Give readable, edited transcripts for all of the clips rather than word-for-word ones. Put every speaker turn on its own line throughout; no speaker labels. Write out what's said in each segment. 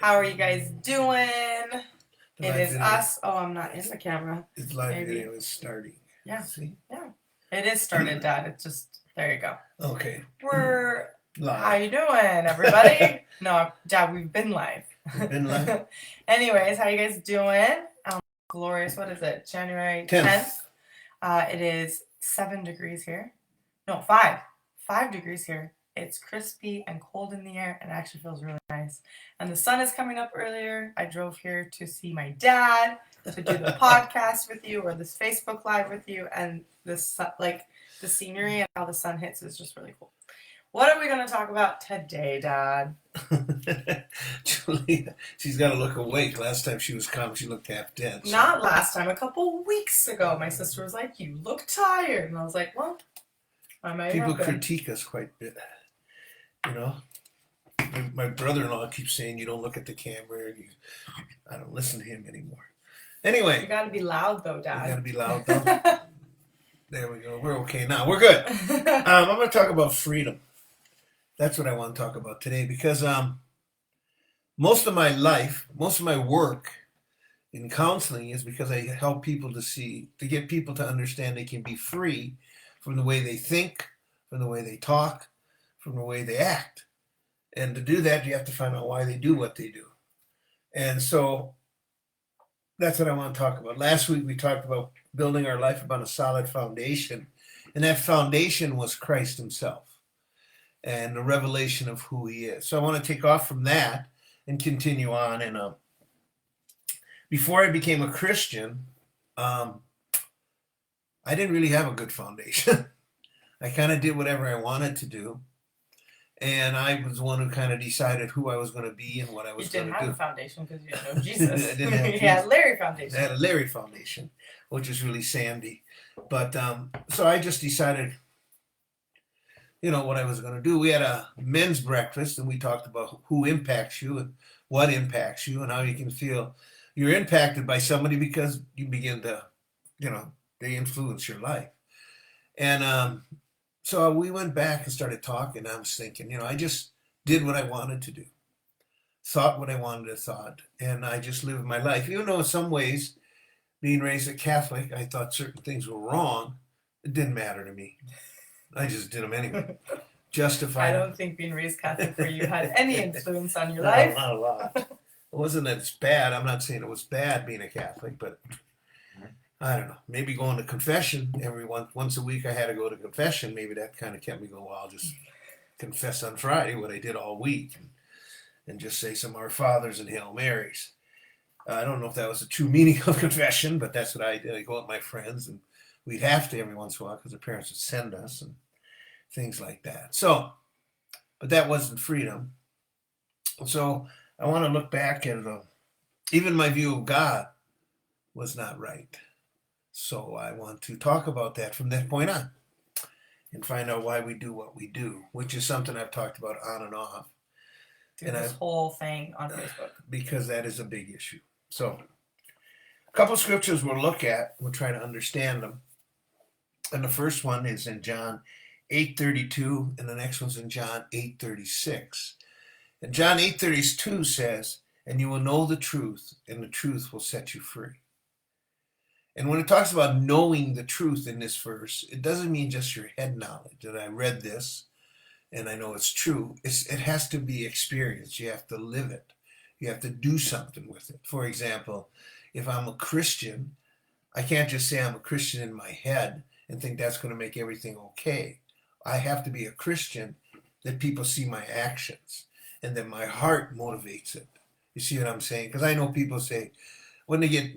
How are you guys doing?
The
It
live
is
video.
us. Oh, I'm not in the camera.
Its live
Maybe.
video is starting.
Yeah.
See?
Yeah. It is started, Dad. It's just, there you go.
Okay.
We're, how
Live.
you doing, everybody? No, Dad, we've been live.
We've been live.
Anyways, how you guys doing? Glorious, what is it? January 10th. It is 7 degrees here. No, 5. 5 degrees here. It's crispy and cold in the air and it actually feels really nice. And the sun is coming up earlier. I drove here to see my dad, to do the podcast with you or this Facebook Live with you. And this, like, the scenery and how the sun hits is just really cool. What are we going to talk about today, Dad?
Julia, she's got to look awake. Last time she was calm, she looked half dead.
So. Not last time. A couple weeks ago, my sister was like, "You look tired," and I was like, "Well, I might."
People critique us quite a bit. You know, my brother-in-law keeps saying you don't look at the camera. I don't listen to him anymore. Anyway,
you got to be loud though, Dad.
You got to be loud though. There we go. We're okay now. We're good. I'm going to talk about freedom. That's what I want to talk about today because most of my life, most of my work in counseling is because I help people to get people to understand they can be free from the way they think, from the way they talk, from the way they act. And to do that, you have to find out why they do what they do. And so that's what I want to talk about. Last week we talked about building our life upon a solid foundation. And that foundation was Christ himself and the revelation of who he is. So I want to take off from that and continue on. And before I became a Christian, I didn't really have a good foundation. I kind of did whatever I wanted to do. And I was the one who kind of decided who I was going to be and what I was going to do. You
didn't have a foundation because you had no Jesus.
I didn't have
You had Larry Foundation.
I had a Larry Foundation, which is really sandy. But so I just decided, what I was going to do. We had a men's breakfast and we talked about who impacts you and what impacts you and how you can feel you're impacted by somebody because you begin to, they influence your life. And so we went back and started talking. I was thinking, I just did what I wanted to do, thought what I wanted to thought, and I just lived my life. Even though in some ways, being raised a Catholic, I thought certain things were wrong, it didn't matter to me. I just did them anyway. Justified.
I don't think being raised Catholic for you had any influence on your life.
Not a lot. It wasn't that it's bad. I'm not saying it was bad being a Catholic, but I don't know. Maybe going to confession once a week. I had to go to confession. Maybe that kind of kept me going. Well, I'll just confess on Friday what I did all week, and just say some Our Fathers and Hail Marys. I don't know if that was the true meaning of confession, but that's what I did. I go with my friends, and we'd have to every once in a while because the parents would send us and things like that. So, but that wasn't freedom. So I want to look back at even my view of God was not right. So I want to talk about that from that point on and find out why we do what we do, which is something I've talked about on and off.
And this whole thing on Facebook. Because
that is a big issue. So a couple scriptures we'll look at. We'll try to understand them. And the first one is in John 8:32, and the next one's in John 8:36. And John 8:32 says, "And you will know the truth, and the truth will set you free." And when it talks about knowing the truth in this verse, it doesn't mean just your head knowledge. And I read this, and I know it's true. It has to be experienced. You have to live it. You have to do something with it. For example, if I'm a Christian, I can't just say I'm a Christian in my head and think that's going to make everything okay. I have to be a Christian that people see my actions and that my heart motivates it. You see what I'm saying? Because I know people say, when they get,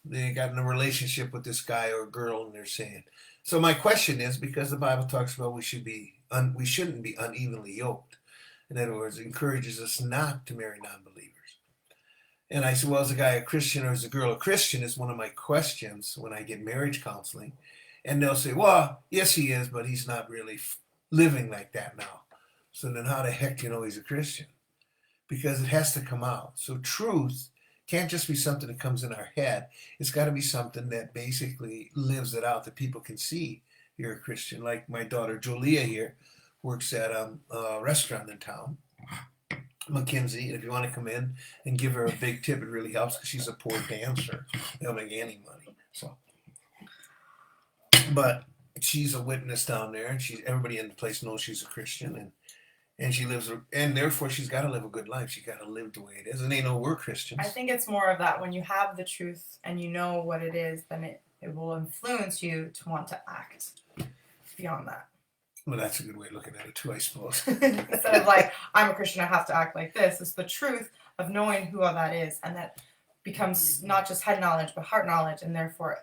they got in a relationship with this guy or girl and they're saying. So my question is, because the Bible talks about we shouldn't be unevenly yoked. In other words, it encourages us not to marry non-believers. And I said, well, is a guy a Christian or is a girl a Christian is one of my questions when I get marriage counseling. And they'll say, well, yes, he is, but he's not really living like that now. So then how the heck do you know he's a Christian? Because it has to come out. So truth can't just be something that comes in our head. It's got to be something that basically lives it out, that people can see you're a Christian. Like my daughter Julia here works at a restaurant in town. Mackenzie. If you want to come in and give her a big tip, it really helps because she's a poor dancer. They don't make any money. So, but she's a witness down there, and everybody in the place knows she's a Christian, and she lives, and therefore she's got to live a good life. She got to live the way it is, and they know we're Christians.
I think it's more of that when you have the truth and you know what it is, then it will influence you to want to act beyond that.
Well, that's a good way of looking at it too, I suppose.
Instead of like, I'm a Christian, I have to act like this. It's the truth of knowing who that is, and that becomes not just head knowledge, but heart knowledge, and therefore,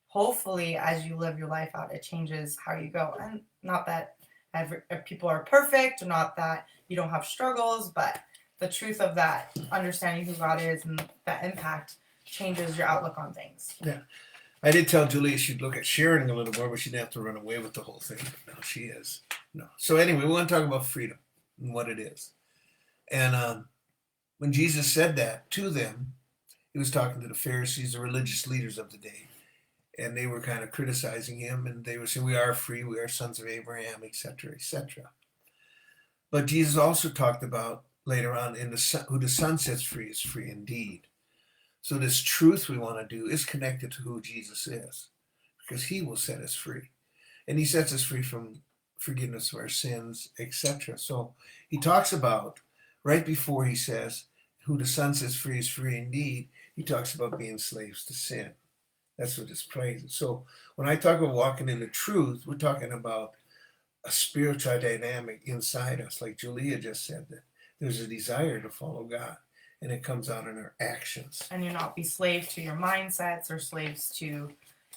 hopefully, as you live your life out, it changes how you go. And not that people are perfect, or not that you don't have struggles, but the truth of that, understanding who God is and that impact changes your outlook on things.
Yeah. I did tell Julia she'd look at sharing a little more, but she didn't have to run away with the whole thing. But no, she is. No. So anyway, we want to talk about freedom and what it is. And when Jesus said that to them, he was talking to the Pharisees, the religious leaders of the day. And they were kind of criticizing him, and they were saying, we are free, we are sons of Abraham, etc., etc. But Jesus also talked about later on, who the Son sets free is free indeed. So this truth we want to do is connected to who Jesus is, because he will set us free. And he sets us free from forgiveness of our sins, etc. So he talks about, right before he says, who the Son sets free is free indeed, he talks about being slaves to sin. That's what this prays. So when I talk about walking in the truth, we're talking about a spiritual dynamic inside us. Like Julia just said, that there's a desire to follow God. And it comes out in our actions.
And you're not be slaves to your mindsets or slaves to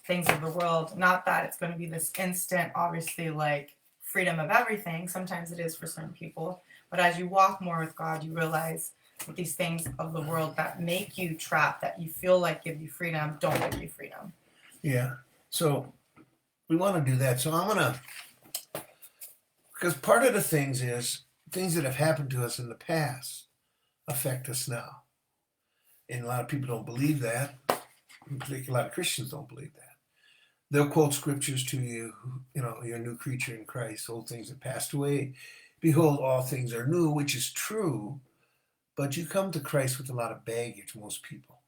things of the world. Not that it's going to be this instant, obviously, like freedom of everything. Sometimes it is for certain people. But as you walk more with God, you realize that these things of the world that make you trapped, that you feel like give you freedom, don't give you freedom.
Yeah. So we want to do that. So I'm going to, because part of the things that have happened to us in the past affect us now. And a lot of people don't believe that. A lot of Christians don't believe that. They'll quote scriptures to you, you're a new creature in Christ. Old things have passed away. Behold, all things are new, which is true. But you come to Christ with a lot of baggage, most people.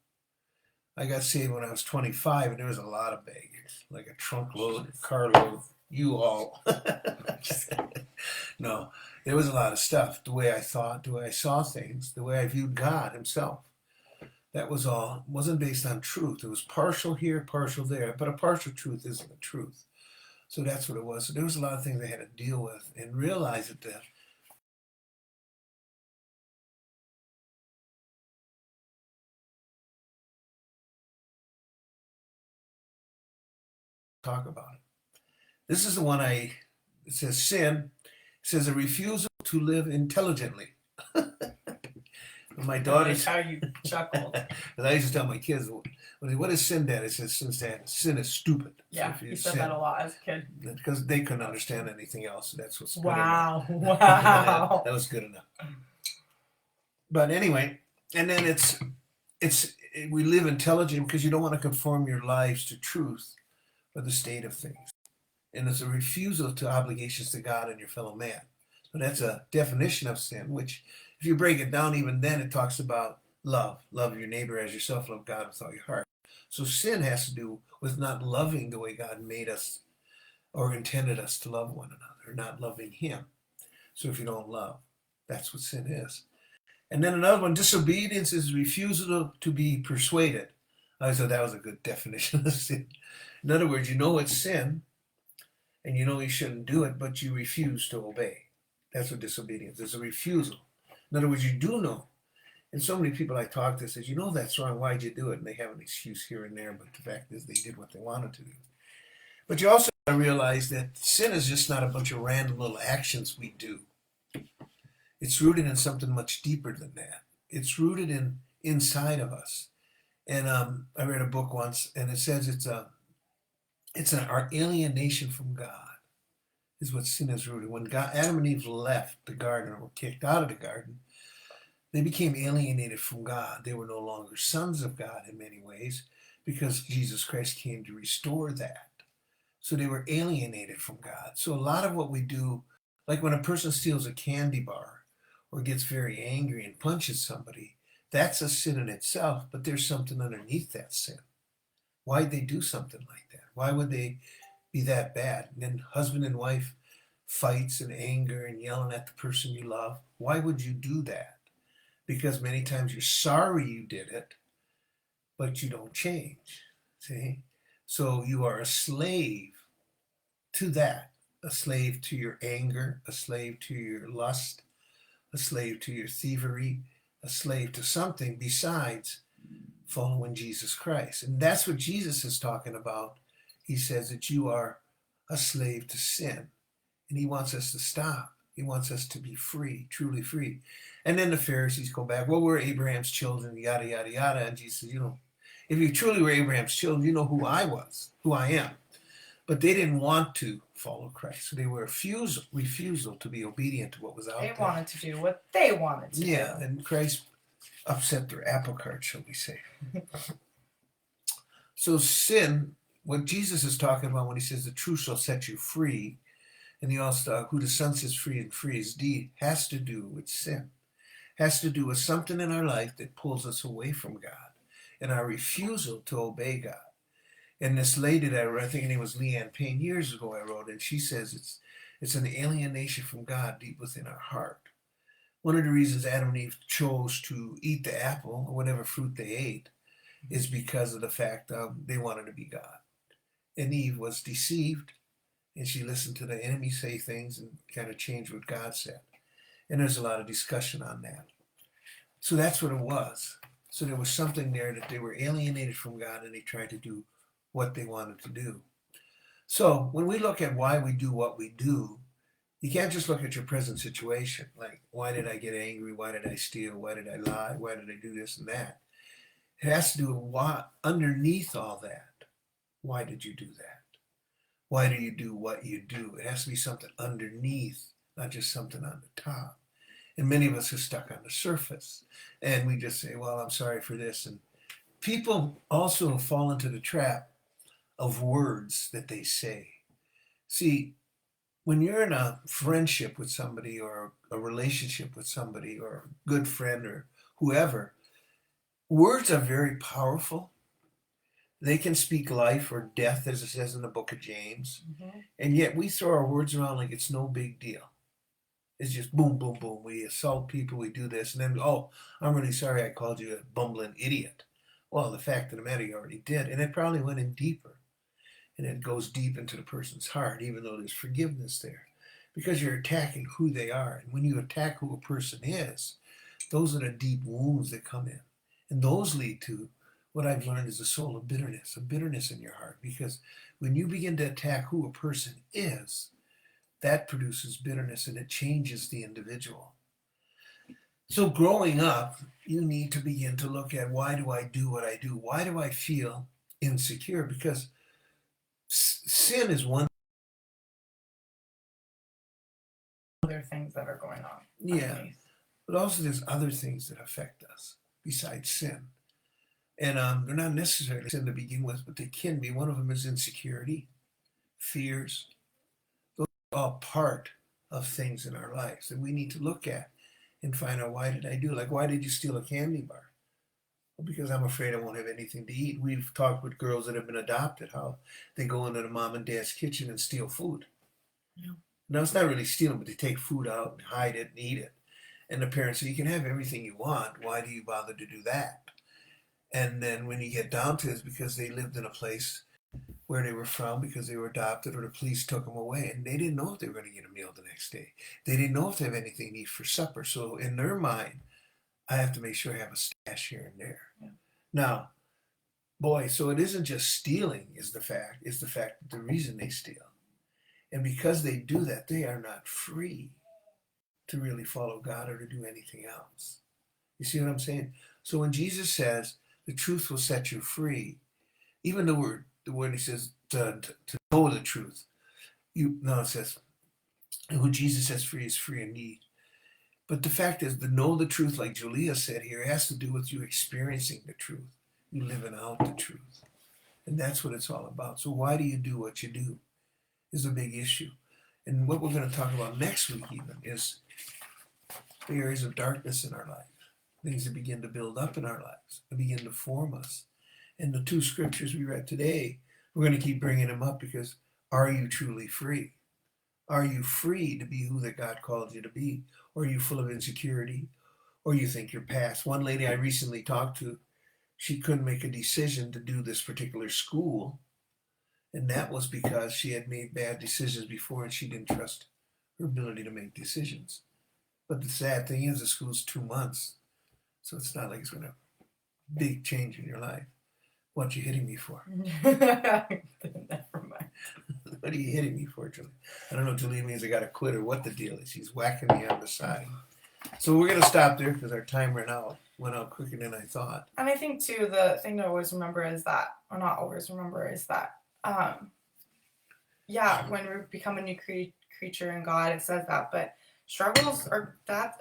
I got saved when I was 25, and there was a lot of baggage, like a trunk load, a carload, U-Haul. No, there was a lot of stuff. The way I thought, the way I saw things, the way I viewed God himself. That was all. It wasn't based on truth. It was partial here, partial there. But a partial truth isn't the truth. So that's what it was. So there was a lot of things I had to deal with and realize that talk about it. This is the one it says sin. It says a refusal to live intelligently. My daughter's
how you chuckle.
I used to tell my kids, what is sin, Dad? It says sin is stupid.
Yeah, so you said that a lot as a kid.
Because they couldn't understand anything else. So that's what's
wow.
good enough. Wow. That was good enough. But anyway, and then we live intelligent because you don't want to conform your lives to truth or the state of things. And it's a refusal to obligations to God and your fellow man. So that's a definition of sin, which if you break it down, even then it talks about love. Love your neighbor as yourself, love God with all your heart. So sin has to do with not loving the way God made us or intended us to love one another, not loving him. So if you don't love, that's what sin is. And then another one, disobedience is refusal to be persuaded. I thought that was a good definition of sin. In other words, you know it's sin, and you know you shouldn't do it, but you refuse to obey. That's what disobedience is, a refusal. In other words, you do know. And so many people I talk to says, that's wrong, why'd you do it? And they have an excuse here and there, but the fact is they did what they wanted to do. But you also got to realize that sin is just not a bunch of random little actions we do. It's rooted in something much deeper than that. It's rooted inside of us. And I read a book once, and it says it's our alienation from God is what sin is rooted. When Adam and Eve left the garden or were kicked out of the garden, they became alienated from God. They were no longer sons of God in many ways because Jesus Christ came to restore that. So they were alienated from God. So a lot of what we do, like when a person steals a candy bar or gets very angry and punches somebody, that's a sin in itself, but there's something underneath that sin. Why'd they do something like that? Why would they be that bad? And then husband and wife fights and anger and yelling at the person you love. Why would you do that? Because many times you're sorry you did it, but you don't change. See? So you are a slave to that, a slave to your anger, a slave to your lust, a slave to your thievery, a slave to something besides following Jesus Christ. And that's what Jesus is talking about. He says that you are a slave to sin, and he wants us to stop. He wants us to be free, truly free. And then the Pharisees go back, well, we're Abraham's children, yada, yada, yada. And Jesus says, if you truly were Abraham's children, you know who I was, who I am. But they didn't want to follow Christ. So they were refusal to be obedient to what was out there.
They wanted to do what they wanted to do.
Yeah, and Christ upset their apple cart, shall we say. So sin, what Jesus is talking about when he says the truth shall set you free, and he also, who the Son sets free and free is indeed, has to do with sin. Has to do with something in our life that pulls us away from God and our refusal to obey God. And this lady that I wrote, I think her name was Leanne Payne, years ago I wrote, and she says it's an alienation from God deep within our heart. One of the reasons Adam and Eve chose to eat the apple or whatever fruit they ate is because of the fact they wanted to be God. And Eve was deceived, and she listened to the enemy say things and kind of changed what God said. And there's a lot of discussion on that. So that's what it was. So there was something there that they were alienated from God, and they tried to do what they wanted to do. So when we look at why we do what we do, you can't just look at your present situation. Like, why did I get angry? Why did I steal? Why did I lie? Why did I do this and that? It has to do with what underneath all that. Why did you do that? Why do you do what you do? It has to be something underneath, not just something on the top. And many of us are stuck on the surface. And we just say, well, I'm sorry for this. And people also fall into the trap of words that they say. See, when you're in a friendship with somebody or a relationship with somebody or a good friend or whoever, words are very powerful. They can speak life or death, as it says in the book of James. Mm-hmm. And yet we throw our words around like it's no big deal. It's just boom, boom, boom. We assault people, we do this, and then, oh, I'm really sorry I called you a bumbling idiot. Well, the fact of the matter, you already did. And it probably went in deeper. And it goes deep into the person's heart, even though there's forgiveness there. Because you're attacking who they are. And when you attack who a person is, those are the deep wounds that come in. And those lead to what I've learned is a soul of bitterness, a bitterness in your heart. Because when you begin to attack who a person is, that produces bitterness and it changes the individual. So growing up, you need to begin to look at, why do I do what I do? Why do I feel insecure? Because sin is one.
Other things that are going on.
Yeah.
Underneath.
But also there's other things that affect us besides sin. And they're not necessarily sin to begin with, but they can be. One of them is insecurity, fears. Those are all part of things in our lives that we need to look at and find out, why did I do? Like, why did you steal a candy bar? Well, because I'm afraid I won't have anything to eat. We've talked with girls that have been adopted, how they go into the mom and dad's kitchen and steal food. Yeah. Now, it's not really stealing, but they take food out and hide it and eat it. And the parents say, you can have everything you want. Why do you bother to do that? And then when you get down to it, it's because they lived in a place where they were from, because they were adopted, or the police took them away. And they didn't know if they were going to get a meal the next day. They didn't know if they have anything to eat for supper. So in their mind, I have to make sure I have a stash here and there. Yeah. Now, boy, so it isn't just stealing is the fact. It's the fact that the reason they steal. And because they do that, they are not free to really follow God or to do anything else. You see what I'm saying? So when Jesus says, the truth will set you free, even the word he says to know the truth, it says, who Jesus sets free is free indeed. But the fact is, the know the truth, like Julia said here, has to do with you experiencing the truth, you living out the truth. And that's what it's all about. So why do you do what you do is a big issue. And what we're going to talk about next week even is the areas of darkness in our lives, things that begin to build up in our lives, that begin to form us. And the two scriptures we read today, we're going to keep bringing them up because are you truly free? Are you free to be who that God called you to be? Or are you full of insecurity? Or you think you're past? One lady I recently talked to, she couldn't make a decision to do this particular school. And that was because she had made bad decisions before and she didn't trust her ability to make decisions. But the sad thing is the school's 2 months. So it's not like it's going to big change in your life. What you hitting me for?
Never mind.
What are you hitting me for, Julie? I don't know if Julie means I got to quit or what the deal is. She's whacking me on the side. So we're going to stop there because our time went out quicker than I thought.
And I think, too, the thing to always remember is that, or not always remember, is that, when we become a new creature in God, it says that, but struggles are that,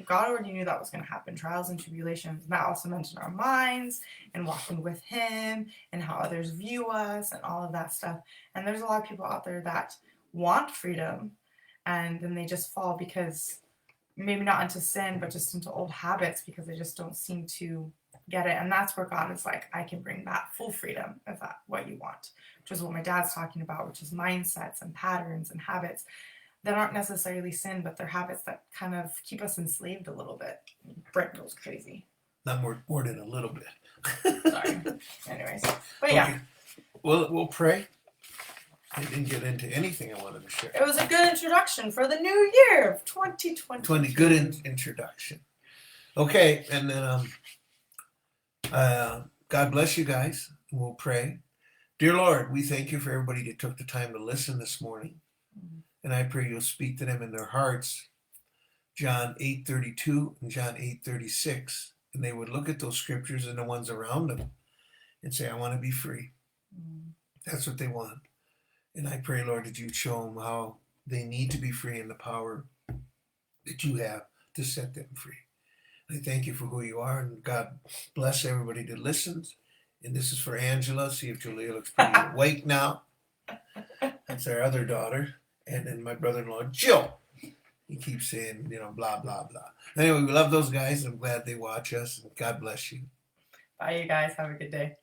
God already knew that was going to happen. Trials and tribulations. And that also mentioned our minds and walking with Him and how others view us and all of that stuff. And there's a lot of people out there that want freedom and then they just fall because maybe not into sin, but just into old habits because they just don't seem to get it. And that's where God is like, I can bring that full freedom if that's what you want, which is what my dad's talking about, which is mindsets and patterns and habits that aren't necessarily sin, but they're habits that kind of keep us enslaved a little bit. Brent goes crazy.
Not more than a little bit.
Sorry. Anyways. But yeah.
Okay. Well, we'll pray. I didn't get into anything I wanted to share.
It was a good introduction for the new year of 2020.
Good introduction. Okay, and then God bless you guys. We'll pray. Dear Lord, we thank you for everybody that took the time to listen this morning. And I pray you'll speak to them in their hearts. John 8:32 and John 8:36. And they would look at those scriptures and the ones around them and say, I want to be free. That's what they want. And I pray, Lord, that you'd show them how they need to be free in the power that you have to set them free. I thank you for who you are. And God bless everybody that listens. And this is for Angela. See if Julia looks pretty awake now. That's our other daughter. And then my brother-in-law, Jill. He keeps saying, blah, blah, blah. Anyway, we love those guys. I'm glad they watch us. And God bless you.
Bye, you guys. Have a good day.